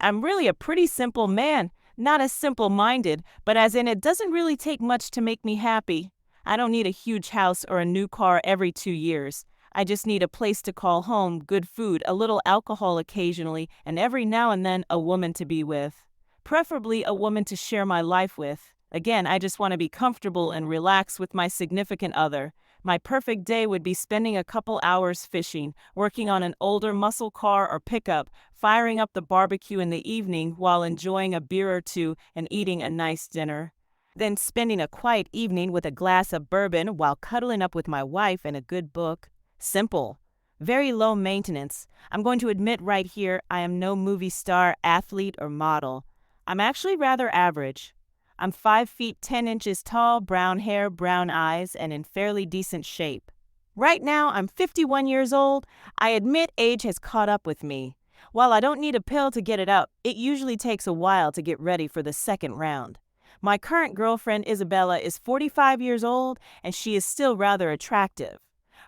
I'm really a pretty simple man, not as simple-minded, but as in it doesn't really take much to make me happy. I don't need a huge house or a new car every 2 years. I just need a place to call home, good food, a little alcohol occasionally, and every now and then a woman to be with. Preferably a woman to share my life with. Again, I just want to be comfortable and relax with my significant other. My perfect day would be spending a couple hours fishing, working on an older muscle car or pickup, firing up the barbecue in the evening while enjoying a beer or two and eating a nice dinner. Then spending a quiet evening with a glass of bourbon while cuddling up with my wife and a good book. Simple. Very low maintenance. I'm going to admit right here, I am no movie star, athlete, or model. I'm actually rather average. I'm 5 feet 10 inches tall, brown hair, brown eyes, and in fairly decent shape. Right now, I'm 51 years old. I admit age has caught up with me. While I don't need a pill to get it up, it usually takes a while to get ready for the second round. My current girlfriend, Isabella, is 45 years old, and she is still rather attractive.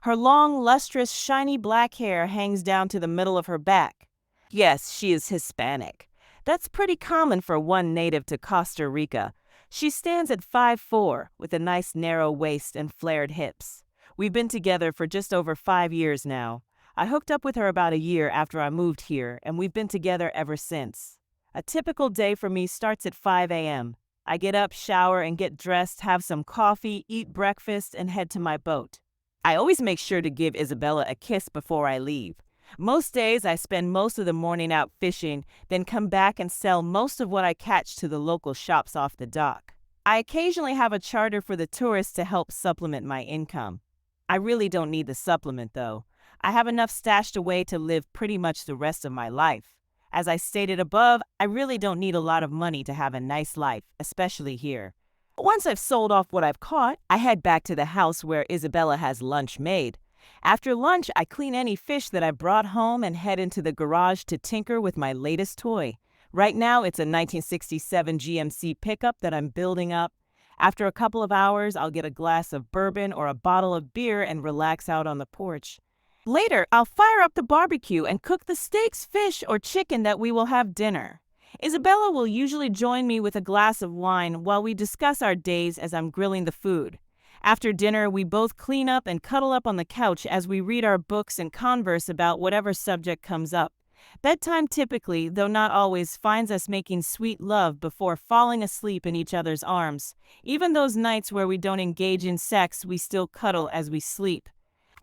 Her long, lustrous, shiny black hair hangs down to the middle of her back. Yes, she is Hispanic. That's pretty common for one native to Costa Rica. She stands at 5'4", with a nice narrow waist and flared hips. We've been together for just over 5 years now. I hooked up with her about a year after I moved here, and we've been together ever since. A typical day for me starts at 5 a.m. I get up, shower, and get dressed, have some coffee, eat breakfast, and head to my boat. I always make sure to give Isabella a kiss before I leave. Most days I spend most of the morning out fishing, then come back and sell most of what I catch to the local shops off the dock. I occasionally have a charter for the tourists to help supplement my income. I really don't need the supplement though. I have enough stashed away to live pretty much the rest of my life. As I stated above, I really don't need a lot of money to have a nice life, especially here. Once I've sold off what I've caught, I head back to the house where Isabella has lunch made. After lunch, I clean any fish that I brought home and head into the garage to tinker with my latest toy. Right now, it's a 1967 GMC pickup that I'm building up. After a couple of hours, I'll get a glass of bourbon or a bottle of beer and relax out on the porch. Later, I'll fire up the barbecue and cook the steaks, fish, or chicken that we will have dinner. Isabella will usually join me with a glass of wine while we discuss our days as I'm grilling the food. After dinner, we both clean up and cuddle up on the couch as we read our books and converse about whatever subject comes up. Bedtime typically, though not always, finds us making sweet love before falling asleep in each other's arms. Even those nights where we don't engage in sex, we still cuddle as we sleep.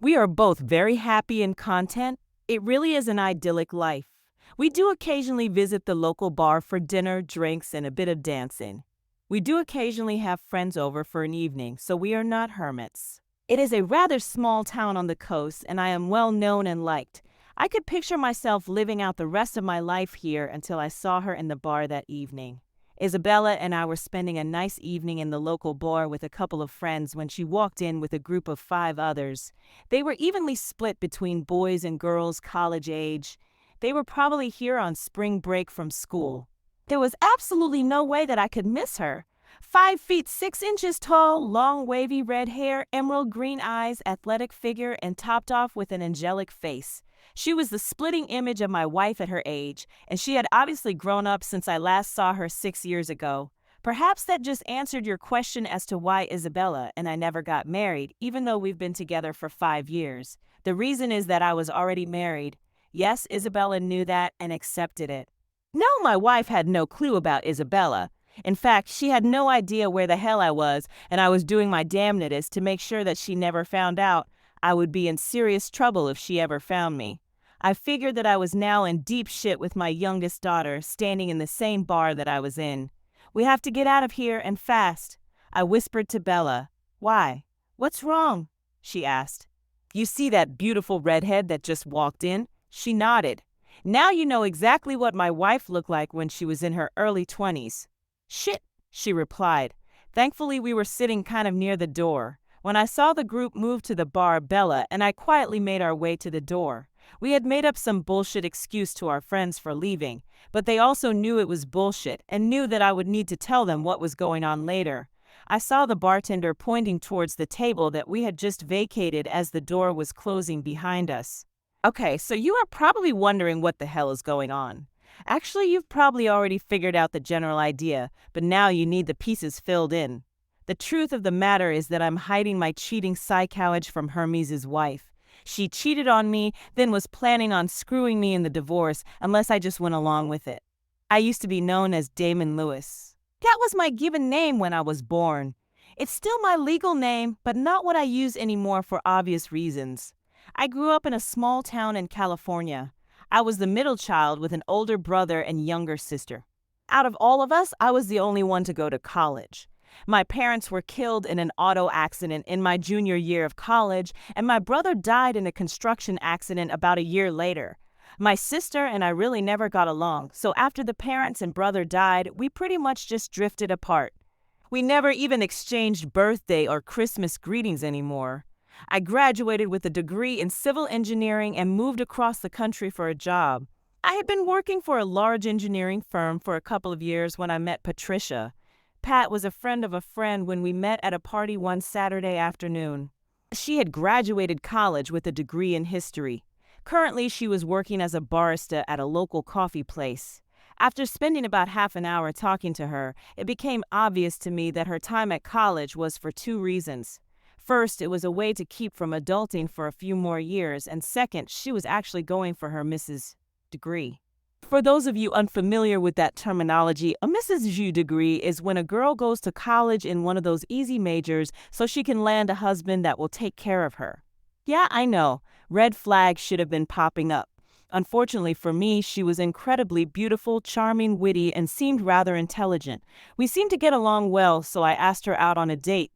We are both very happy and content. It really is an idyllic life. We do occasionally visit the local bar for dinner, drinks, and a bit of dancing. We do occasionally have friends over for an evening, so we are not hermits. It is a rather small town on the coast, and I am well known and liked. I could picture myself living out the rest of my life here until I saw her in the bar that evening. Isabella and I were spending a nice evening in the local bar with a couple of friends when she walked in with a group of 5 others. They were evenly split between boys and girls college age. They were probably here on spring break from school. There was absolutely no way that I could miss her. 5 feet 6 inches tall, long wavy red hair, emerald green eyes, athletic figure, and topped off with an angelic face. She was the splitting image of my wife at her age, and she had obviously grown up since I last saw her 6 years ago. Perhaps that just answered your question as to why Isabella and I never got married, even though we've been together for 5 years. The reason is that I was already married. Yes, Isabella knew that and accepted it. No, my wife had no clue about Isabella. In fact, she had no idea where the hell I was, and I was doing my damnedest to make sure that she never found out. I would be in serious trouble if she ever found me. I figured that I was now in deep shit with my youngest daughter, standing in the same bar that I was in. We have to get out of here, and fast. I whispered to Bella. Why? What's wrong? She asked. You see that beautiful redhead that just walked in? She nodded. Now you know exactly what my wife looked like when she was in her early 20s. Shit, she replied. Thankfully, we were sitting kind of near the door. When I saw the group move to the bar, Bella and I quietly made our way to the door. We had made up some bullshit excuse to our friends for leaving, but they also knew it was bullshit and knew that I would need to tell them what was going on later. I saw the bartender pointing towards the table that we had just vacated as the door was closing behind us. Okay, so you are probably wondering what the hell is going on. Actually, you've probably already figured out the general idea, but now you need the pieces filled in. The truth of the matter is that I'm hiding my cheating psychology from Hermes' wife. She cheated on me, then was planning on screwing me in the divorce unless I just went along with it. I used to be known as Damon Lewis. That was my given name when I was born. It's still my legal name, but not what I use anymore for obvious reasons. I grew up in a small town in California. I was the middle child with an older brother and younger sister. Out of all of us, I was the only one to go to college. My parents were killed in an auto accident in my junior year of college, and my brother died in a construction accident about a year later. My sister and I really never got along, so after the parents and brother died, we pretty much just drifted apart. We never even exchanged birthday or Christmas greetings anymore. I graduated with a degree in civil engineering and moved across the country for a job. I had been working for a large engineering firm for a couple of years when I met Patricia. Pat was a friend of a friend when we met at a party one Saturday afternoon. She had graduated college with a degree in history. Currently, she was working as a barista at a local coffee place. After spending about half an hour talking to her, it became obvious to me that her time at college was for two reasons. First, it was a way to keep from adulting for a few more years, and second, she was actually going for her Mrs. degree. For those of you unfamiliar with that terminology, a Mrs. Ju degree is when a girl goes to college in one of those easy majors so she can land a husband that will take care of her. Yeah, I know, red flags should have been popping up. Unfortunately for me, she was incredibly beautiful, charming, witty, and seemed rather intelligent. We seemed to get along well, so I asked her out on a date.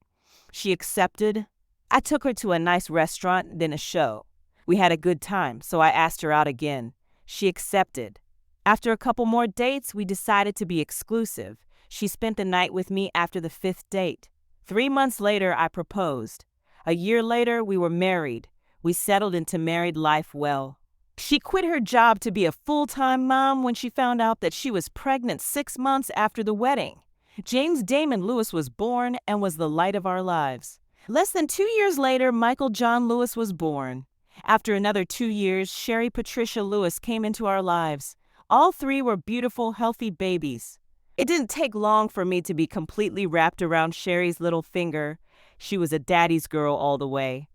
She accepted. I took her to a nice restaurant, then a show. We had a good time, so I asked her out again. She accepted. After a couple more dates, we decided to be exclusive. She spent the night with me after the fifth date. 3 months later, I proposed. A year later, we were married. We settled into married life well. She quit her job to be a full-time mom when she found out that she was pregnant 6 months after the wedding. James Damon Lewis was born and was the light of our lives. Less than 2 years later, Michael John Lewis was born. After another 2 years, Sherry Patricia Lewis came into our lives. All three were beautiful, healthy babies. It didn't take long for me to be completely wrapped around Sherry's little finger. She was a daddy's girl all the way.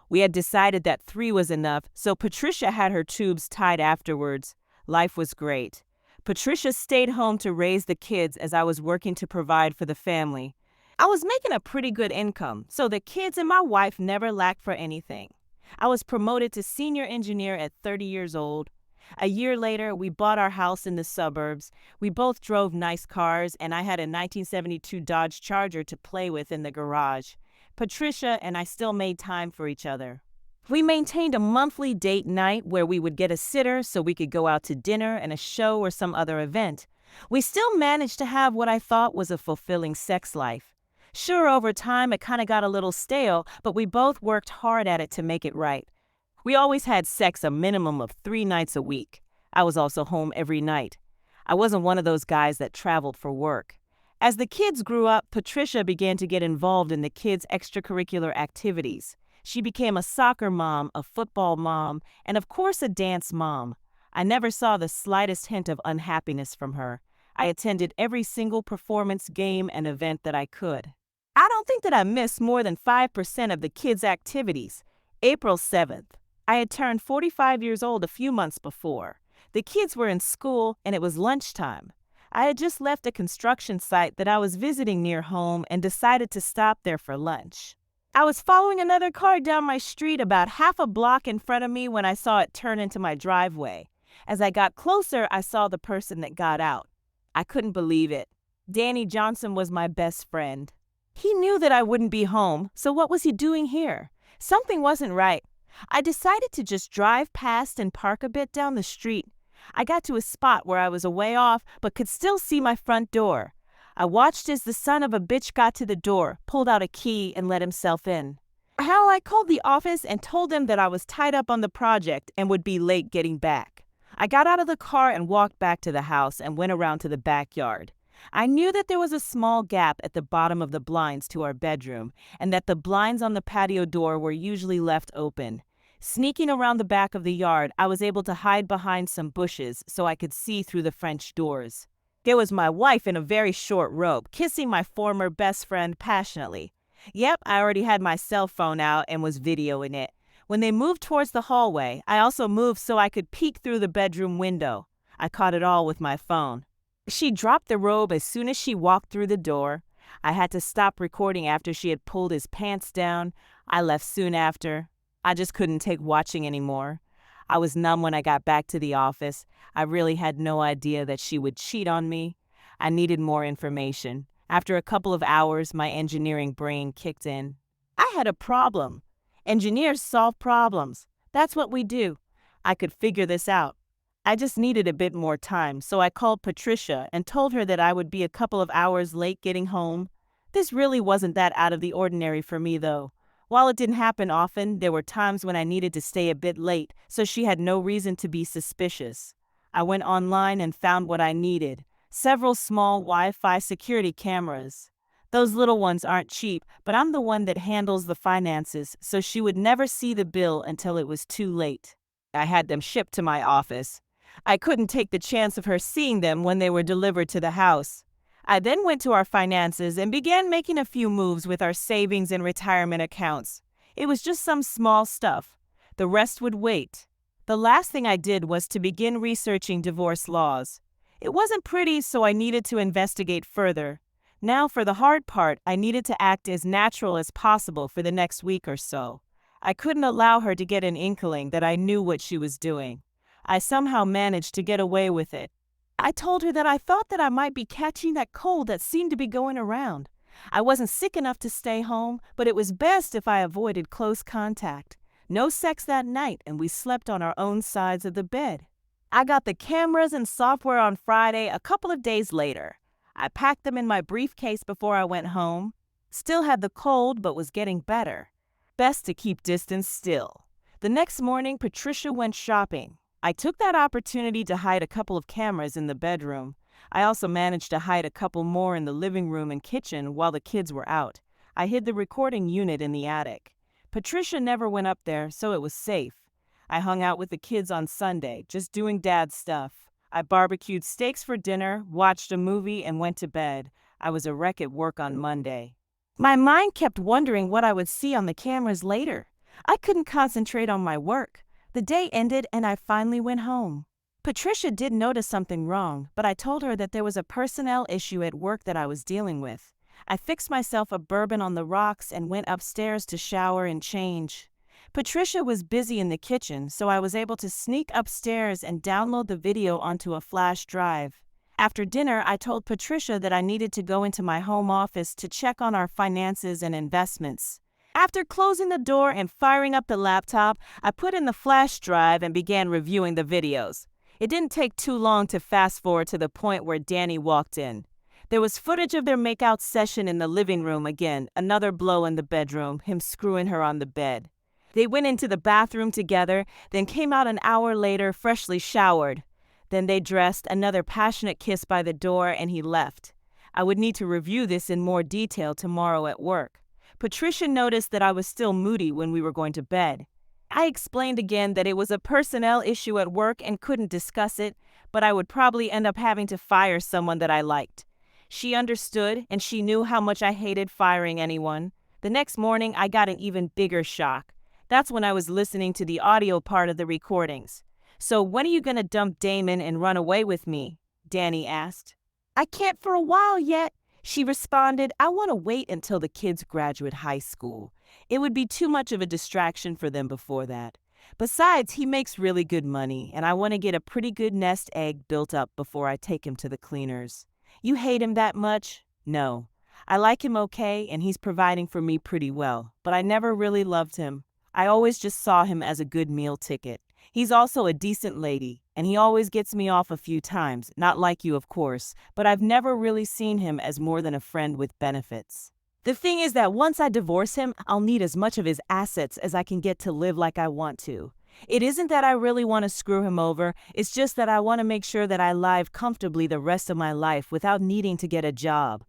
We had decided that 3 was enough, so Patricia had her tubes tied afterwards. Life was great. Patricia stayed home to raise the kids as I was working to provide for the family. I was making a pretty good income, so the kids and my wife never lacked for anything. I was promoted to senior engineer at 30 years old. A year later, we bought our house in the suburbs. We both drove nice cars, and I had a 1972 Dodge Charger to play with in the garage. Patricia and I still made time for each other. We maintained a monthly date night where we would get a sitter so we could go out to dinner and a show or some other event. We still managed to have what I thought was a fulfilling sex life. Sure, over time it kind of got a little stale, but we both worked hard at it to make it right. We always had sex a minimum of 3 nights a week. I was also home every night. I wasn't one of those guys that traveled for work. As the kids grew up, Patricia began to get involved in the kids' extracurricular activities. She became a soccer mom, a football mom, and of course a dance mom. I never saw the slightest hint of unhappiness from her. I attended every single performance, game, and event that I could. I don't think that I missed more than 5% of the kids' activities. April 7th. I had turned 45 years old a few months before. The kids were in school, and it was lunchtime. I had just left a construction site that I was visiting near home and decided to stop there for lunch. I was following another car down my street about half a block in front of me when I saw it turn into my driveway. As I got closer, I saw the person that got out. I couldn't believe it. Danny Johnson was my best friend. He knew that I wouldn't be home, so what was he doing here? Something wasn't right. I decided to just drive past and park a bit down the street. I got to a spot where I was a way off but could still see my front door. I watched as the son of a bitch got to the door, pulled out a key, and let himself in. I called the office and told them that I was tied up on the project and would be late getting back. I got out of the car and walked back to the house and went around to the backyard. I knew that there was a small gap at the bottom of the blinds to our bedroom and that the blinds on the patio door were usually left open. Sneaking around the back of the yard, I was able to hide behind some bushes so I could see through the French doors. There was my wife in a very short robe, kissing my former best friend passionately. Yep, I already had my cell phone out and was videoing it. When they moved towards the hallway, I also moved so I could peek through the bedroom window. I caught it all with my phone. She dropped the robe as soon as she walked through the door. I had to stop recording after she had pulled his pants down. I left soon after. I just couldn't take watching anymore. I was numb when I got back to the office. I really had no idea that she would cheat on me. I needed more information. After a couple of hours, my engineering brain kicked in. I had a problem. Engineers solve problems. That's what we do. I could figure this out. I just needed a bit more time, so I called Patricia and told her that I would be a couple of hours late getting home. This really wasn't that out of the ordinary for me, though. While it didn't happen often, there were times when I needed to stay a bit late, so she had no reason to be suspicious. I went online and found what I needed: several small Wi-Fi security cameras. Those little ones aren't cheap, but I'm the one that handles the finances, so she would never see the bill until it was too late. I had them shipped to my office. I couldn't take the chance of her seeing them when they were delivered to the house. I then went to our finances and began making a few moves with our savings and retirement accounts. It was just some small stuff. The rest would wait. The last thing I did was to begin researching divorce laws. It wasn't pretty, so I needed to investigate further. Now for the hard part, I needed to act as natural as possible for the next week or so. I couldn't allow her to get an inkling that I knew what she was doing. I somehow managed to get away with it. I told her that I thought that I might be catching that cold that seemed to be going around. I wasn't sick enough to stay home, but it was best if I avoided close contact. No sex that night, and we slept on our own sides of the bed. I got the cameras and software on Friday, a couple of days later. I packed them in my briefcase before I went home. Still had the cold, but was getting better. Best to keep distance still. The next morning, Patricia went shopping. I took that opportunity to hide a couple of cameras in the bedroom. I also managed to hide a couple more in the living room and kitchen while the kids were out. I hid the recording unit in the attic. Patricia never went up there, so it was safe. I hung out with the kids on Sunday, just doing dad stuff. I barbecued steaks for dinner, watched a movie, and went to bed. I was a wreck at work on Monday. My mind kept wondering what I would see on the cameras later. I couldn't concentrate on my work. The day ended and I finally went home. Patricia did notice something wrong, but I told her that there was a personnel issue at work that I was dealing with. I fixed myself a bourbon on the rocks and went upstairs to shower and change. Patricia was busy in the kitchen, so I was able to sneak upstairs and download the video onto a flash drive. After dinner, I told Patricia that I needed to go into my home office to check on our finances and investments. After closing the door and firing up the laptop, I put in the flash drive and began reviewing the videos. It didn't take too long to fast forward to the point where Danny walked in. There was footage of their makeout session in the living room again, another blow in the bedroom, him screwing her on the bed. They went into the bathroom together, then came out an hour later, freshly showered. Then they dressed, another passionate kiss by the door, and he left. I would need to review this in more detail tomorrow at work. Patricia noticed that I was still moody when we were going to bed. I explained again that it was a personnel issue at work and couldn't discuss it, but I would probably end up having to fire someone that I liked. She understood, and she knew how much I hated firing anyone. The next morning, I got an even bigger shock. That's when I was listening to the audio part of the recordings. "So when are you going to dump Damon and run away with me?" Danny asked. "I can't for a while yet," she responded. "I want to wait until the kids graduate high school. It would be too much of a distraction for them before that. Besides, he makes really good money, and I want to get a pretty good nest egg built up before I take him to the cleaners." "You hate him that much?" "No. I like him okay, and he's providing for me pretty well, but I never really loved him. I always just saw him as a good meal ticket. He's also a decent lady, and he always gets me off a few times, not like you, of course, but I've never really seen him as more than a friend with benefits. The thing is that once I divorce him, I'll need as much of his assets as I can get to live like I want to. It isn't that I really want to screw him over, it's just that I want to make sure that I live comfortably the rest of my life without needing to get a job."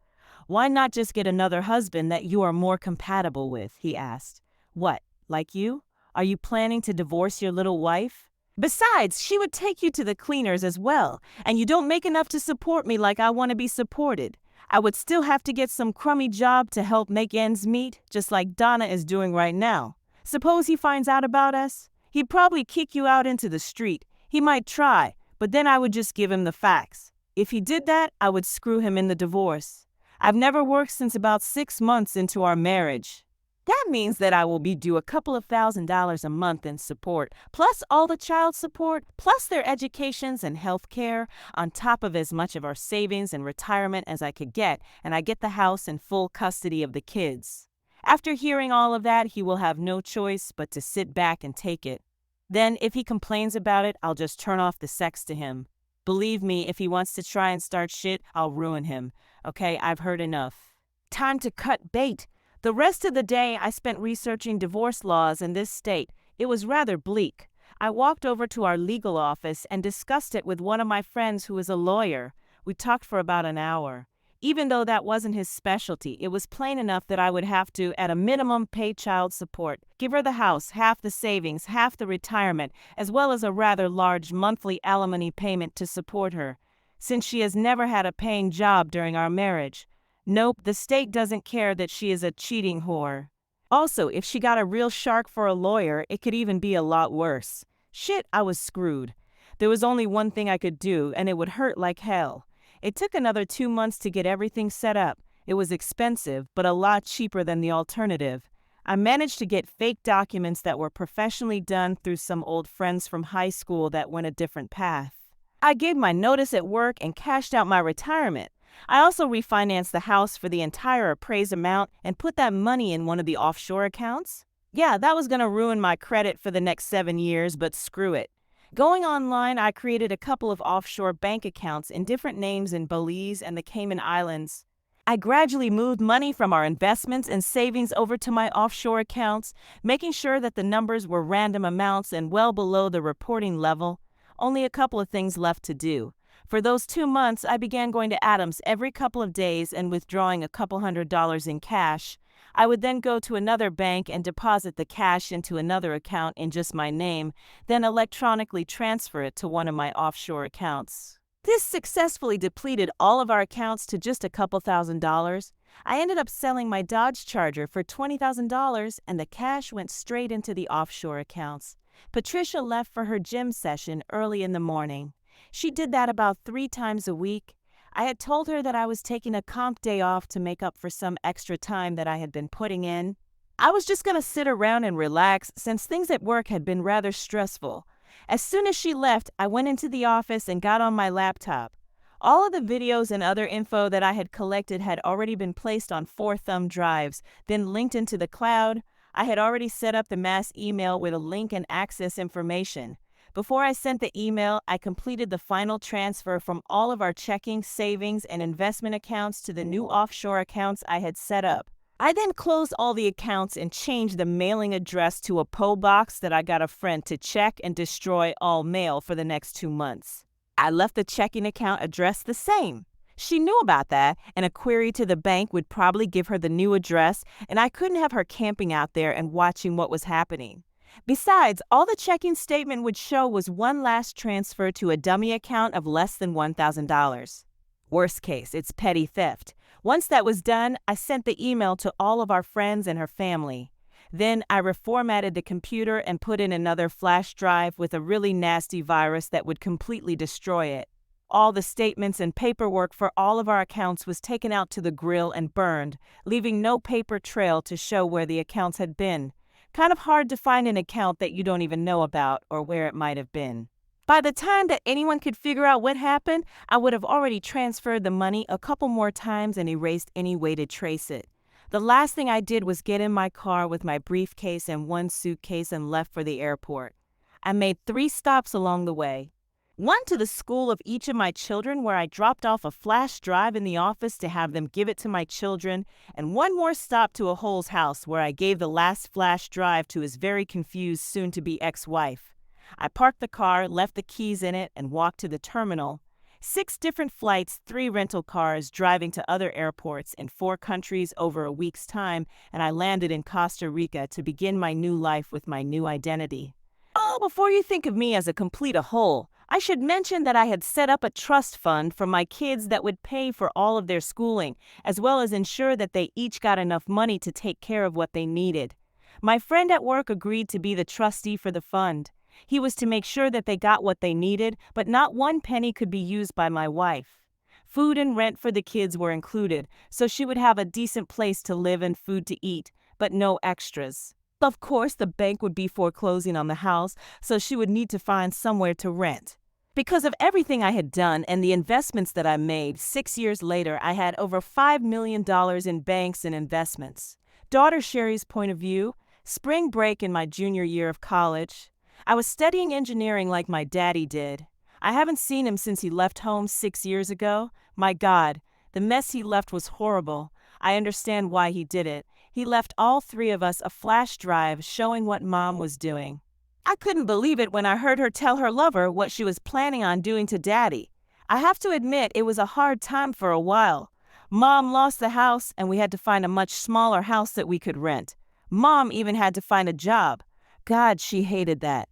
"Why not just get another husband that you are more compatible with?" he asked. "What, like you?" Are you planning to divorce your little wife? Besides, she would take you to the cleaners as well, and you don't make enough to support me like I want to be supported. I would still have to get some crummy job to help make ends meet, just like Donna is doing right now. Suppose he finds out about us? He'd probably kick you out into the street. He might try, but then I would just give him the facts. If he did that, I would screw him in the divorce. I've never worked since about 6 months into our marriage. That means that I will be due a couple of $1,000s a month in support, plus all the child support, plus their educations and health care, on top of as much of our savings and retirement as I could get, and I get the house and full custody of the kids. After hearing all of that, he will have no choice but to sit back and take it. Then, if he complains about it, I'll just turn off the sex to him. Believe me, if he wants to try and start shit, I'll ruin him. Okay, I've heard enough. Time to cut bait. The rest of the day I spent researching divorce laws in this state. It was rather bleak. I walked over to our legal office and discussed it with one of my friends who is a lawyer. We talked for about an hour. Even though that wasn't his specialty, it was plain enough that I would have to, at a minimum, pay child support, give her the house, half the savings, half the retirement, as well as a rather large monthly alimony payment to support her, since she has never had a paying job during our marriage. Nope, the state doesn't care that she is a cheating whore. Also, if she got a real shark for a lawyer, it could even be a lot worse. Shit, I was screwed. There was only one thing I could do, and it would hurt like hell. It took another 2 months to get everything set up. It was expensive, but a lot cheaper than the alternative. I managed to get fake documents that were professionally done through some old friends from high school that went a different path. I gave my notice at work and cashed out my retirement. I also refinanced the house for the entire appraised amount and put that money in one of the offshore accounts. Yeah, that was going to ruin my credit for the next 7 years, but screw it. Going online, I created a couple of offshore bank accounts in different names in Belize and the Cayman Islands. I gradually moved money from our investments and savings over to my offshore accounts, making sure that the numbers were random amounts and well below the reporting level. Only a couple of things left to do. For those 2 months, I began going to Adams every couple of days and withdrawing a couple $100s in cash. I would then go to another bank and deposit the cash into another account in just my name, then electronically transfer it to one of my offshore accounts. This successfully depleted all of our accounts to just a couple $1,000s. I ended up selling my Dodge Charger for $20,000, and the cash went straight into the offshore accounts. Patricia left for her gym session early in the morning. She did that about 3 times a week. I had told her that I was taking a comp day off to make up for some extra time that I had been putting in. I was just going to sit around and relax since things at work had been rather stressful. As soon as she left, I went into the office and got on my laptop. All of the videos and other info that I had collected had already been placed on 4-thumb drives, then linked into the cloud. I had already set up the mass email with a link and access information. Before I sent the email, I completed the final transfer from all of our checking, savings, and investment accounts to the new offshore accounts I had set up. I then closed all the accounts and changed the mailing address to a PO box that I got a friend to check and destroy all mail for the next 2 months. I left the checking account address the same. She knew about that, and a query to the bank would probably give her the new address, and I couldn't have her camping out there and watching what was happening. Besides, all the checking statement would show was one last transfer to a dummy account of less than $1,000. Worst case, it's petty theft. Once that was done, I sent the email to all of our friends and her family. Then I reformatted the computer and put in another flash drive with a really nasty virus that would completely destroy it. All the statements and paperwork for all of our accounts was taken out to the grill and burned, leaving no paper trail to show where the accounts had been. Kind of hard to find an account that you don't even know about or where it might have been. By the time that anyone could figure out what happened, I would have already transferred the money a couple more times and erased any way to trace it. The last thing I did was get in my car with my briefcase and one suitcase and left for the airport. I made 3 stops along the way. One to the school of each of my children, where I dropped off a flash drive in the office to have them give it to my children, and one more stop to a Hole's house where I gave the last flash drive to his very confused soon-to-be ex-wife. I parked the car, left the keys in it, and walked to the terminal. 6 different flights, 3 rental cars, driving to other airports in 4 countries over a week's time, and I landed in Costa Rica to begin my new life with my new identity. Oh, before you think of me as a complete a whole, I should mention that I had set up a trust fund for my kids that would pay for all of their schooling, as well as ensure that they each got enough money to take care of what they needed. My friend at work agreed to be the trustee for the fund. He was to make sure that they got what they needed, but not one penny could be used by my wife. Food and rent for the kids were included, so she would have a decent place to live and food to eat, but no extras. Of course, the bank would be foreclosing on the house, so she would need to find somewhere to rent. Because of everything I had done and the investments that I made, 6 years later, I had over $5 million in banks and investments. Daughter Sherry's point of view, spring break in my junior year of college. I was studying engineering like my daddy did. I haven't seen him since he left home 6 years ago. My God, the mess he left was horrible. I understand why he did it. He left all 3 of us a flash drive showing what Mom was doing. I couldn't believe it when I heard her tell her lover what she was planning on doing to Daddy. I have to admit it was a hard time for a while. Mom lost the house and we had to find a much smaller house that we could rent. Mom even had to find a job. God, she hated that.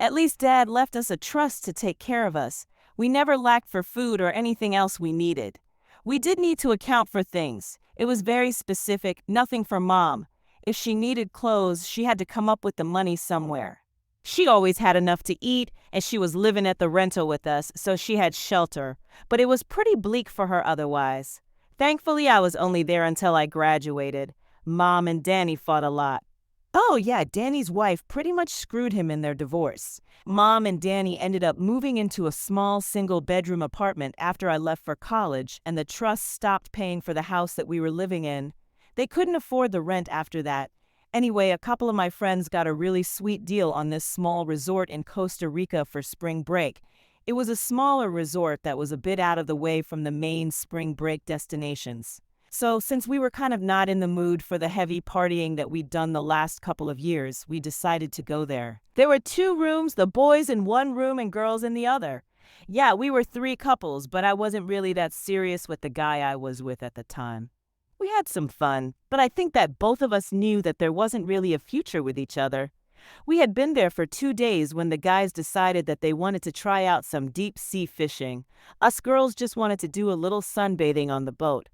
At least Dad left us a trust to take care of us. We never lacked for food or anything else we needed. We did need to account for things. It was very specific, nothing for Mom. If she needed clothes, she had to come up with the money somewhere. She always had enough to eat, and she was living at the rental with us, so she had shelter. But it was pretty bleak for her otherwise. Thankfully, I was only there until I graduated. Mom and Danny fought a lot. Oh yeah, Danny's wife pretty much screwed him in their divorce. Mom and Danny ended up moving into a small single-bedroom apartment after I left for college, and the trust stopped paying for the house that we were living in. They couldn't afford the rent after that. Anyway, a couple of my friends got a really sweet deal on this small resort in Costa Rica for spring break. It was a smaller resort that was a bit out of the way from the main spring break destinations. So, since we were kind of not in the mood for the heavy partying that we'd done the last couple of years, we decided to go there. There were 2 rooms, the boys in one room and girls in the other. Yeah, we were 3 couples, but I wasn't really that serious with the guy I was with at the time. We had some fun, but I think that both of us knew that there wasn't really a future with each other. We had been there for 2 days when the guys decided that they wanted to try out some deep-sea fishing. Us girls just wanted to do a little sunbathing on the boat.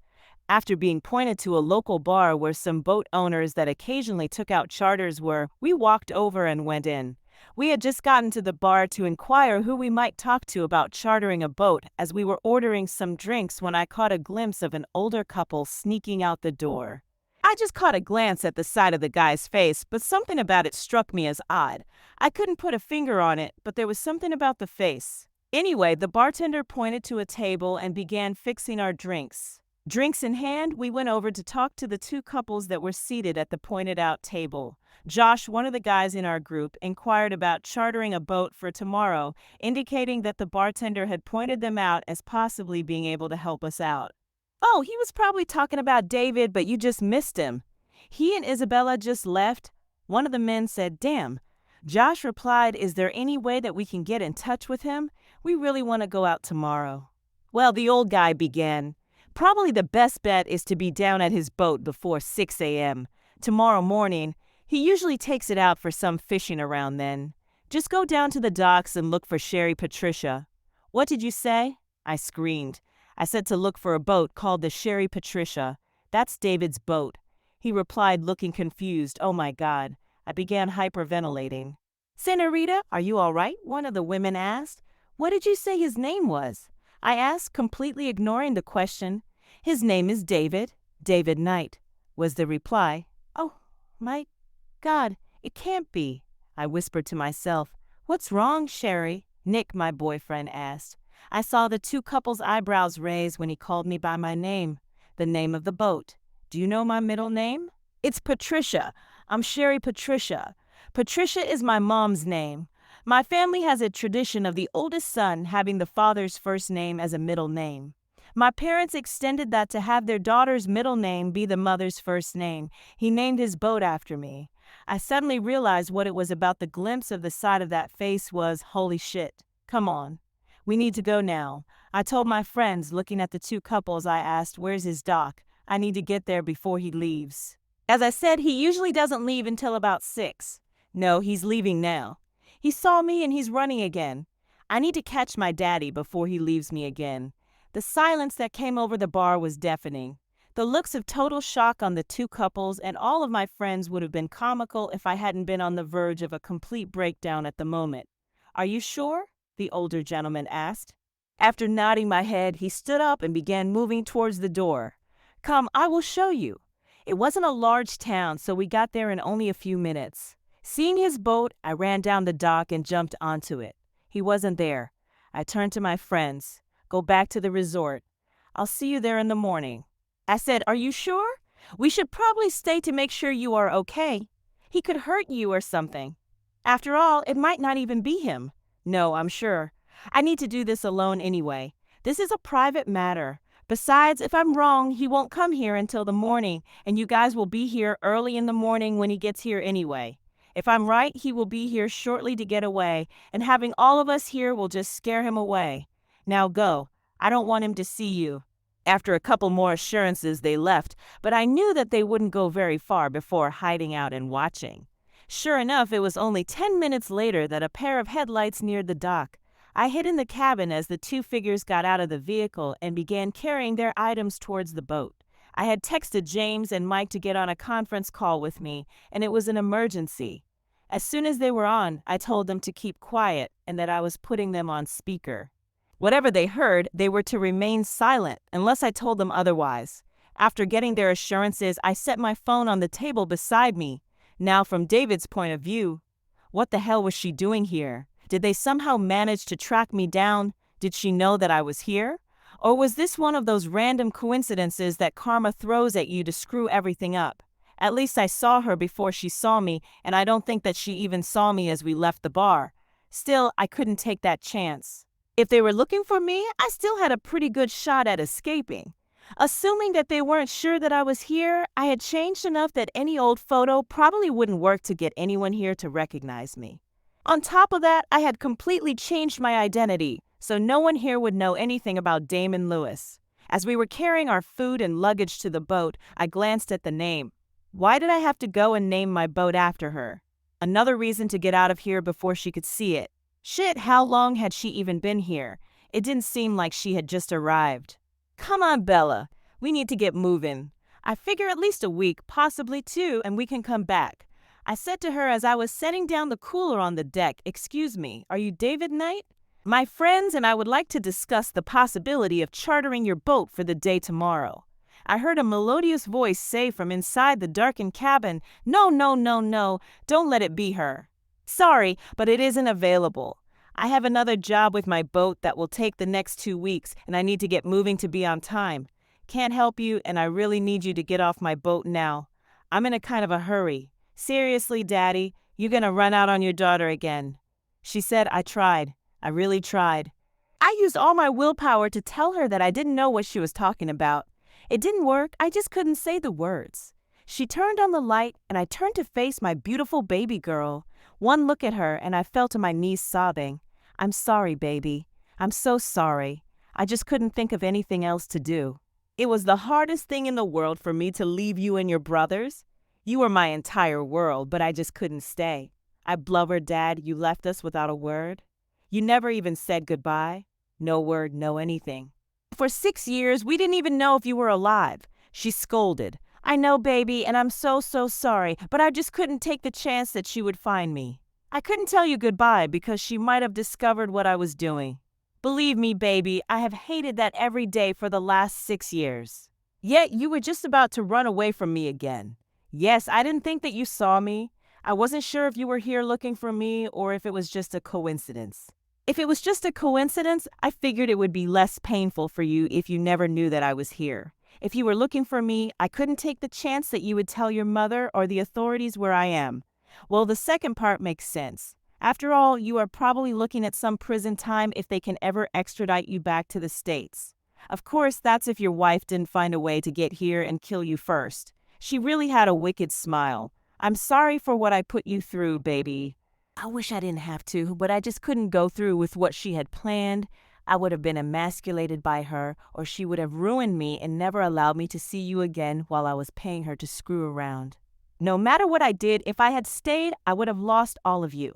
After being pointed to a local bar where some boat owners that occasionally took out charters were, we walked over and went in. We had just gotten to the bar to inquire who we might talk to about chartering a boat as we were ordering some drinks when I caught a glimpse of an older couple sneaking out the door. I just caught a glance at the side of the guy's face, but something about it struck me as odd. I couldn't put a finger on it, but there was something about the face. Anyway, the bartender pointed to a table and began fixing our drinks. Drinks in hand, we went over to talk to the 2 couples that were seated at the pointed-out table. Josh, one of the guys in our group, inquired about chartering a boat for tomorrow, indicating that the bartender had pointed them out as possibly being able to help us out. Oh, he was probably talking about David, but you just missed him. He and Isabella just left. One of the men said, "Damn." Josh replied, "Is there any way that we can get in touch with him? We really want to go out tomorrow." Well, the old guy began. "Probably the best bet is to be down at his boat before 6 a.m. tomorrow morning. He usually takes it out for some fishing around then. Just go down to the docks and look for Sherry Patricia." "What did you say?" I screamed. "I said to look for a boat called the Sherry Patricia. That's David's boat." He replied, looking confused. Oh my God. I began hyperventilating. "Senorita, are you all right?" one of the women asked. "What did you say his name was?" I asked, completely ignoring the question. "His name is David. David Knight," was the reply. "Oh, my God, it can't be," I whispered to myself. "What's wrong, Sherry?" Nick, my boyfriend, asked. I saw the 2 couples' eyebrows raise when he called me by my name, the name of the boat. "Do you know my middle name?" "It's Patricia. I'm Sherry Patricia. Patricia is my mom's name. My family has a tradition of the oldest son having the father's first name as a middle name. My parents extended that to have their daughter's middle name be the mother's first name. He named his boat after me." I suddenly realized what it was about the glimpse of the side of that face was, holy shit, come on. We need to go now. I told my friends, looking at the two couples, I asked, where's his doc? I need to get there before he leaves. As I said, he usually doesn't leave until about 6. No, he's leaving now. He saw me and he's running again. I need to catch my daddy before he leaves me again. The silence that came over the bar was deafening. The looks of total shock on the two couples and all of my friends would have been comical if I hadn't been on the verge of a complete breakdown at the moment. Are you sure? The older gentleman asked. After nodding my head, he stood up and began moving towards the door. Come, I will show you. It wasn't a large town, so we got there in only a few minutes. Seeing his boat, I ran down the dock and jumped onto it. He wasn't there. I turned to my friends. Go back to the resort. I'll see you there in the morning. I said, are you sure? We should probably stay to make sure you are okay. He could hurt you or something. After all, it might not even be him. No, I'm sure. I need to do this alone anyway. This is a private matter. Besides, if I'm wrong, he won't come here until the morning, and you guys will be here early in the morning when he gets here anyway. If I'm right, he will be here shortly to get away, and having all of us here will just scare him away. Now go. I don't want him to see you. After a couple more assurances, they left, but I knew that they wouldn't go very far before hiding out and watching. Sure enough, it was only 10 minutes later that a pair of headlights neared the dock. I hid in the cabin as the two figures got out of the vehicle and began carrying their items towards the boat. I had texted James and Mike to get on a conference call with me, and it was an emergency. As soon as they were on, I told them to keep quiet and that I was putting them on speaker. Whatever they heard, they were to remain silent unless I told them otherwise. After getting their assurances, I set my phone on the table beside me. Now, from David's point of view, what the hell was she doing here? Did they somehow manage to track me down? Did she know that I was here? Or was this one of those random coincidences that karma throws at you to screw everything up? At least I saw her before she saw me, and I don't think that she even saw me as we left the bar. Still, I couldn't take that chance. If they were looking for me, I still had a pretty good shot at escaping. Assuming that they weren't sure that I was here, I had changed enough that any old photo probably wouldn't work to get anyone here to recognize me. On top of that, I had completely changed my identity, so no one here would know anything about Damon Lewis. As we were carrying our food and luggage to the boat, I glanced at the name. Why did I have to go and name my boat after her? Another reason to get out of here before she could see it. Shit, how long had she even been here? It didn't seem like she had just arrived. Come on, Bella. We need to get moving. I figure at least a week, possibly 2, and we can come back. I said to her as I was setting down the cooler on the deck, excuse me, are you David Knight? My friends and I would like to discuss the possibility of chartering your boat for the day tomorrow. I heard a melodious voice say from inside the darkened cabin, no, don't let it be her. Sorry, but it isn't available. I have another job with my boat that will take the next 2 weeks, and I need to get moving to be on time. Can't help you, and I really need you to get off my boat now. I'm in a kind of a hurry. Seriously, Daddy, you're gonna run out on your daughter again. She said I tried. I really tried. I used all my willpower to tell her that I didn't know what she was talking about. It didn't work, I just couldn't say the words. She turned on the light, and I turned to face my beautiful baby girl. One look at her, and I fell to my knees sobbing. I'm sorry, baby. I'm so sorry. I just couldn't think of anything else to do. It was the hardest thing in the world for me to leave you and your brothers. You were my entire world, but I just couldn't stay. I blubbered, Dad, you left us without a word. You never even said goodbye. No word, no anything. For 6 years, we didn't even know if you were alive. She scolded. I know, baby, and I'm so sorry, but I just couldn't take the chance that she would find me. I couldn't tell you goodbye because she might have discovered what I was doing. Believe me, baby, I have hated that every day for the last 6 years. Yet you were just about to run away from me again. Yes, I didn't think that you saw me. I wasn't sure if you were here looking for me or if it was just a coincidence. If it was just a coincidence, I figured it would be less painful for you if you never knew that I was here. If you were looking for me, I couldn't take the chance that you would tell your mother or the authorities where I am. Well, the second part makes sense. After all, you are probably looking at some prison time if they can ever extradite you back to the States. Of course, that's if your wife didn't find a way to get here and kill you first. She really had a wicked smile. I'm sorry for what I put you through, baby. I wish I didn't have to, but I just couldn't go through with what she had planned. I would have been emasculated by her, or she would have ruined me and never allowed me to see you again while I was paying her to screw around. No matter what I did, if I had stayed, I would have lost all of you.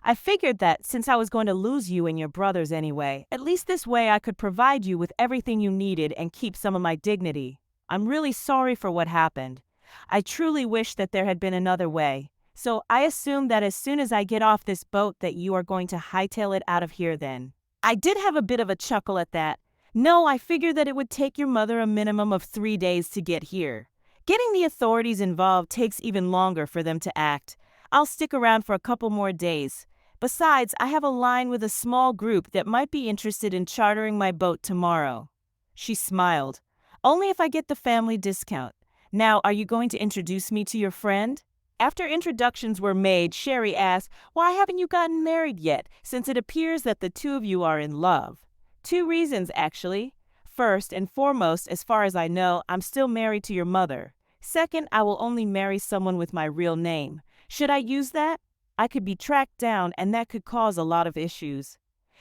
I figured that since I was going to lose you and your brothers anyway, at least this way I could provide you with everything you needed and keep some of my dignity. I'm really sorry for what happened. I truly wish that there had been another way. So I assume that as soon as I get off this boat that you are going to hightail it out of here then. I did have a bit of a chuckle at that. No, I figured that it would take your mother a minimum of 3 days to get here. Getting the authorities involved takes even longer for them to act. I'll stick around for a couple more days. Besides, I have a line with a small group that might be interested in chartering my boat tomorrow. She smiled. Only if I get the family discount. Now, are you going to introduce me to your friend? After introductions were made, Sherry asked, "Why haven't you gotten married yet, since it appears that the two of you are in love?" 2 reasons, actually. First and foremost, as far as I know, I'm still married to your mother. Second, I will only marry someone with my real name. Should I use that? I could be tracked down, and that could cause a lot of issues.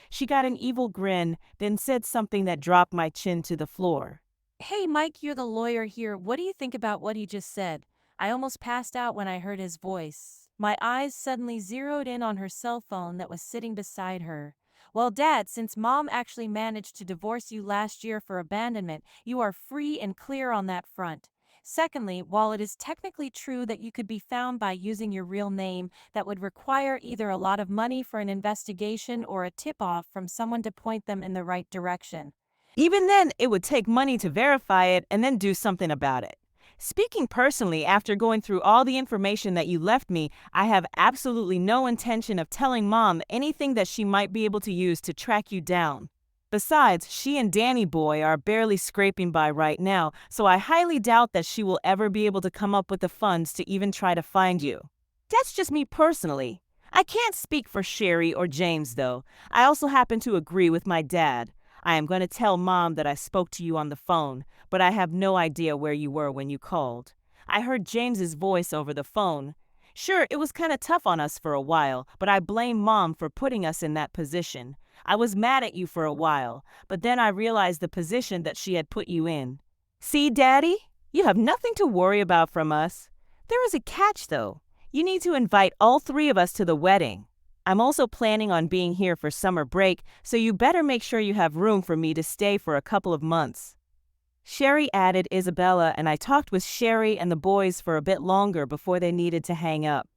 She got an evil grin, then said something that dropped my chin to the floor. Hey, Mike, you're the lawyer here. What do you think about what he just said? I almost passed out when I heard his voice. My eyes suddenly zeroed in on her cell phone that was sitting beside her. Well, Dad, since Mom actually managed to divorce you last year for abandonment, you are free and clear on that front. Secondly, while it is technically true that you could be found by using your real name, that would require either a lot of money for an investigation or a tip-off from someone to point them in the right direction. Even then, it would take money to verify it and then do something about it. Speaking personally, after going through all the information that you left me, I have absolutely no intention of telling Mom anything that she might be able to use to track you down. Besides, she and Danny Boy are barely scraping by right now, so I highly doubt that she will ever be able to come up with the funds to even try to find you. That's just me personally. I can't speak for Sherry or James, though. I also happen to agree with my dad. I am going to tell Mom that I spoke to you on the phone, but I have no idea where you were when you called. I heard James's voice over the phone. Sure, it was kind of tough on us for a while, but I blame Mom for putting us in that position. I was mad at you for a while, but then I realized the position that she had put you in. See, Daddy? You have nothing to worry about from us. There is a catch, though. You need to invite all 3 of us to the wedding. I'm also planning on being here for summer break, so you better make sure you have room for me to stay for a couple of months. Sherry added Isabella, and I talked with Sherry and the boys for a bit longer before they needed to hang up.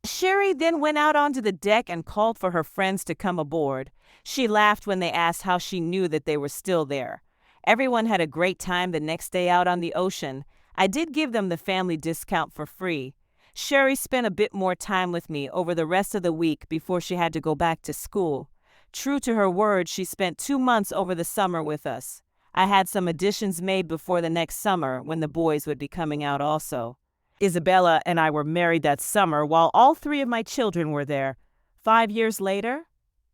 Sherry then went out onto the deck and called for her friends to come aboard. She laughed when they asked how she knew that they were still there. Everyone had a great time the next day out on the ocean. I did give them the family discount for free. Sherry spent a bit more time with me over the rest of the week before she had to go back to school. True to her word, she spent 2 months over the summer with us. I had some additions made before the next summer when the boys would be coming out also. Isabella and I were married that summer while all 3 of my children were there. 5 years later,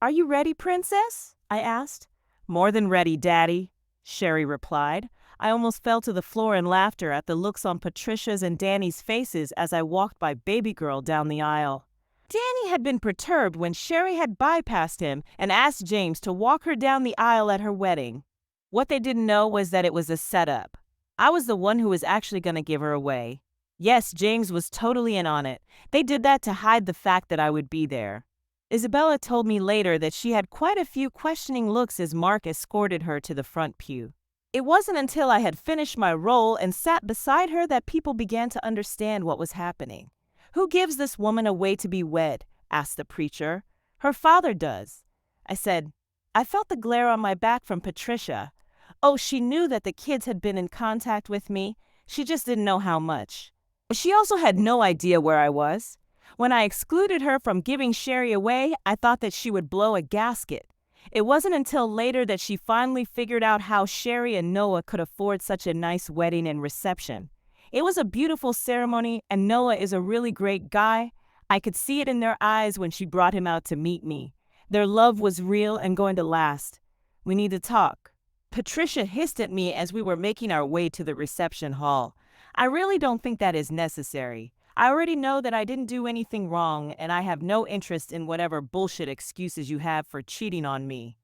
"Are you ready, Princess?" I asked. "More than ready, Daddy," Sherry replied. I almost fell to the floor in laughter at the looks on Patricia's and Danny's faces as I walked by baby girl down the aisle. Danny had been perturbed when Sherry had bypassed him and asked James to walk her down the aisle at her wedding. What they didn't know was that it was a setup. I was the one who was actually going to give her away. Yes, James was totally in on it. They did that to hide the fact that I would be there. Isabella told me later that she had quite a few questioning looks as Mark escorted her to the front pew. It wasn't until I had finished my role and sat beside her that people began to understand what was happening. "Who gives this woman away to be wed?" asked the preacher. "Her father does." I said, I felt the glare on my back from Patricia. Oh, she knew that the kids had been in contact with me. She just didn't know how much. She also had no idea where I was. When I excluded her from giving Sherry away, I thought that she would blow a gasket. It wasn't until later that she finally figured out how Sherry and Noah could afford such a nice wedding and reception. It was a beautiful ceremony, and Noah is a really great guy. I could see it in their eyes when she brought him out to meet me. Their love was real and going to last. "We need to talk." Patricia hissed at me as we were making our way to the reception hall. "I really don't think that is necessary. I already know that I didn't do anything wrong, and I have no interest in whatever bullshit excuses you have for cheating on me."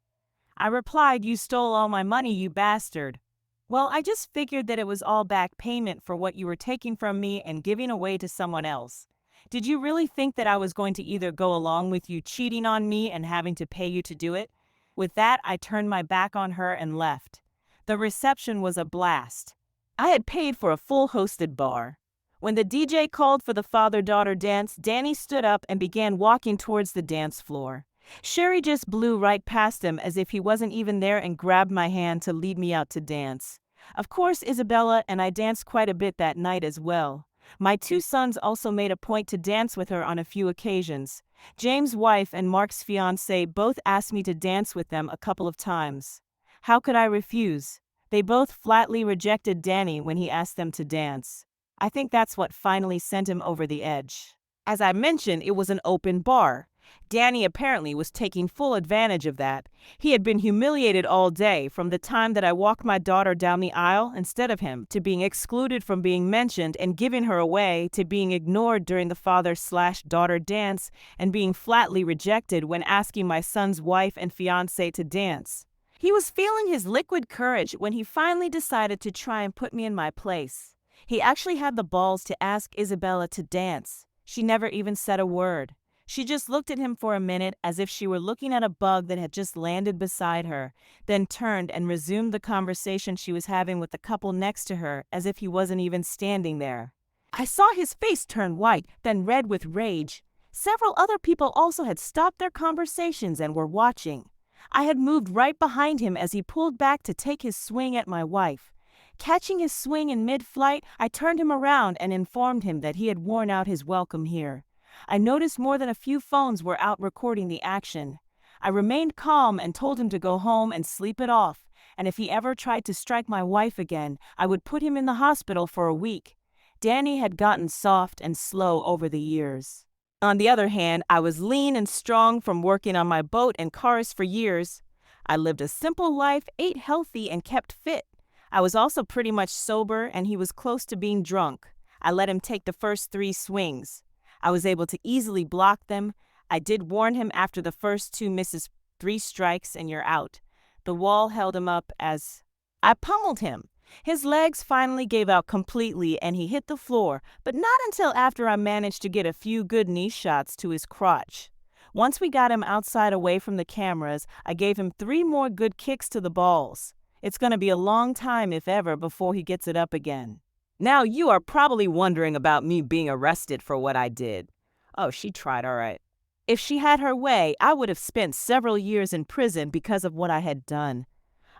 I replied, "You stole all my money, you bastard." "Well, I just figured that it was all back payment for what you were taking from me and giving away to someone else. Did you really think that I was going to either go along with you cheating on me and having to pay you to do it?" With that, I turned my back on her and left. The reception was a blast. I had paid for a full hosted bar. When the DJ called for the father-daughter dance, Danny stood up and began walking towards the dance floor. Sherry just blew right past him as if he wasn't even there and grabbed my hand to lead me out to dance. Of course, Isabella and I danced quite a bit that night as well. My two sons also made a point to dance with her on a few occasions. James' wife and Mark's fiance both asked me to dance with them a couple of times. How could I refuse? They both flatly rejected Danny when he asked them to dance. I think that's what finally sent him over the edge. As I mentioned, it was an open bar. Danny apparently was taking full advantage of that. He had been humiliated all day, from the time that I walked my daughter down the aisle instead of him, to being excluded from being mentioned and giving her away, to being ignored during the father/daughter dance, and being flatly rejected when asking my son's wife and fiance to dance. He was feeling his liquid courage when he finally decided to try and put me in my place. He actually had the balls to ask Isabella to dance. She never even said a word. She just looked at him for a minute as if she were looking at a bug that had just landed beside her, then turned and resumed the conversation she was having with the couple next to her as if he wasn't even standing there. I saw his face turn white, then red with rage. Several other people also had stopped their conversations and were watching. I had moved right behind him as he pulled back to take his swing at my wife. Catching his swing in mid-flight, I turned him around and informed him that he had worn out his welcome here. I noticed more than a few phones were out recording the action. I remained calm and told him to go home and sleep it off, and if he ever tried to strike my wife again, I would put him in the hospital for a week. Danny had gotten soft and slow over the years. On the other hand, I was lean and strong from working on my boat and cars for years. I lived a simple life, ate healthy, and kept fit. I was also pretty much sober, and he was close to being drunk. I let him take the first 3 swings. I was able to easily block them. I did warn him after the first 2 misses, 3 strikes and you're out. The wall held him up as I pummeled him. His legs finally gave out completely and he hit the floor, but not until after I managed to get a few good knee shots to his crotch. Once we got him outside away from the cameras, I gave him 3 more good kicks to the balls. It's going to be a long time, if ever, before he gets it up again. Now you are probably wondering about me being arrested for what I did. Oh, she tried, all right. If she had her way, I would have spent several years in prison because of what I had done.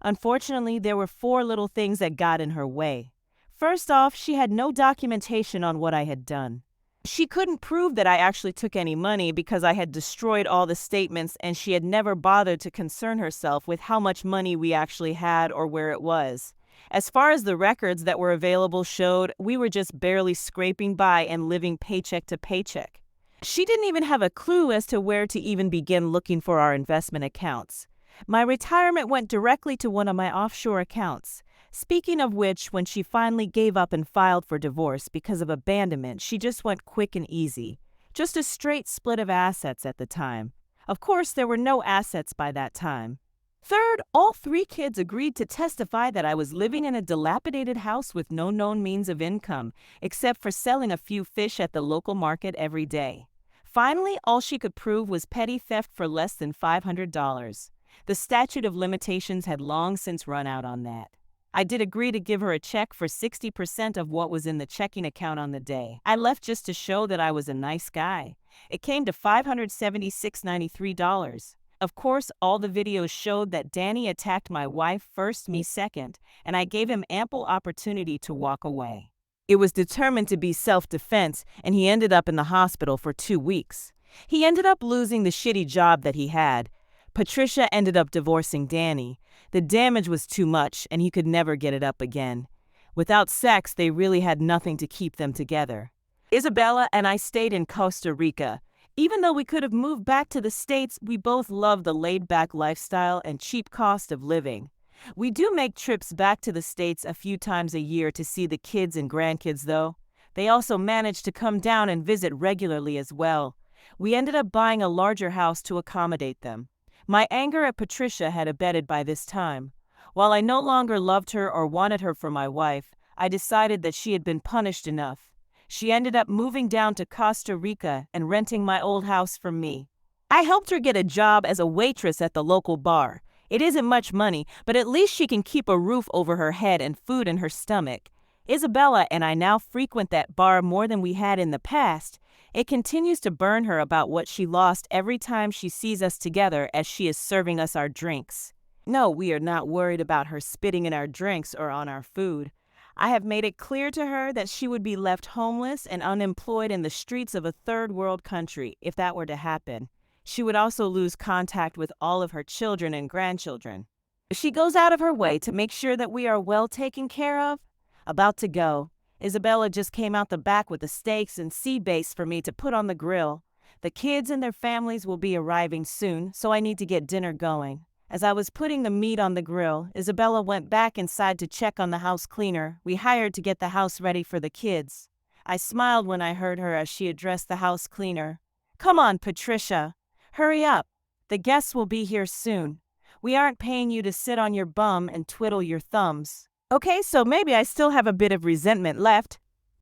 Unfortunately, there were 4 little things that got in her way. First off, she had no documentation on what I had done. She couldn't prove that I actually took any money because I had destroyed all the statements, and she had never bothered to concern herself with how much money we actually had or where it was. As far as the records that were available showed, we were just barely scraping by and living paycheck to paycheck. She didn't even have a clue as to where to even begin looking for our investment accounts. My retirement went directly to one of my offshore accounts. Speaking of which, when she finally gave up and filed for divorce because of abandonment, she just went quick and easy. Just a straight split of assets at the time. Of course, there were no assets by that time. Third, all 3 kids agreed to testify that I was living in a dilapidated house with no known means of income, except for selling a few fish at the local market every day. Finally, all she could prove was petty theft for less than $500. The statute of limitations had long since run out on that. I did agree to give her a check for 60% of what was in the checking account on the day. I left just to show that I was a nice guy. It came to $576.93. Of course, all the videos showed that Danny attacked my wife first, me second, and I gave him ample opportunity to walk away. It was determined to be self-defense, and he ended up in the hospital for 2 weeks. He ended up losing the shitty job that he had. Patricia ended up divorcing Danny. The damage was too much, and he could never get it up again. Without sex, they really had nothing to keep them together. Isabella and I stayed in Costa Rica. Even though we could have moved back to the States, we both love the laid-back lifestyle and cheap cost of living. We do make trips back to the States a few times a year to see the kids and grandkids, though. They also manage to come down and visit regularly as well. We ended up buying a larger house to accommodate them. My anger at Patricia had abated by this time. While I no longer loved her or wanted her for my wife, I decided that she had been punished enough. She ended up moving down to Costa Rica and renting my old house from me. I helped her get a job as a waitress at the local bar. It isn't much money, but at least she can keep a roof over her head and food in her stomach. Isabella and I now frequent that bar more than we had in the past. It continues to burn her about what she lost every time she sees us together as she is serving us our drinks. No, we are not worried about her spitting in our drinks or on our food. I have made it clear to her that she would be left homeless and unemployed in the streets of a third world country if that were to happen. She would also lose contact with all of her children and grandchildren. She goes out of her way to make sure that we are well taken care of. About to go, Isabella just came out the back with the steaks and sea bass for me to put on the grill. The kids and their families will be arriving soon, so I need to get dinner going. As I was putting the meat on the grill, Isabella went back inside to check on the house cleaner we hired to get the house ready for the kids. I smiled when I heard her as she addressed the house cleaner. "Come on, Patricia. Hurry up. The guests will be here soon. We aren't paying you to sit on your bum and twiddle your thumbs." Okay, so maybe I still have a bit of resentment left,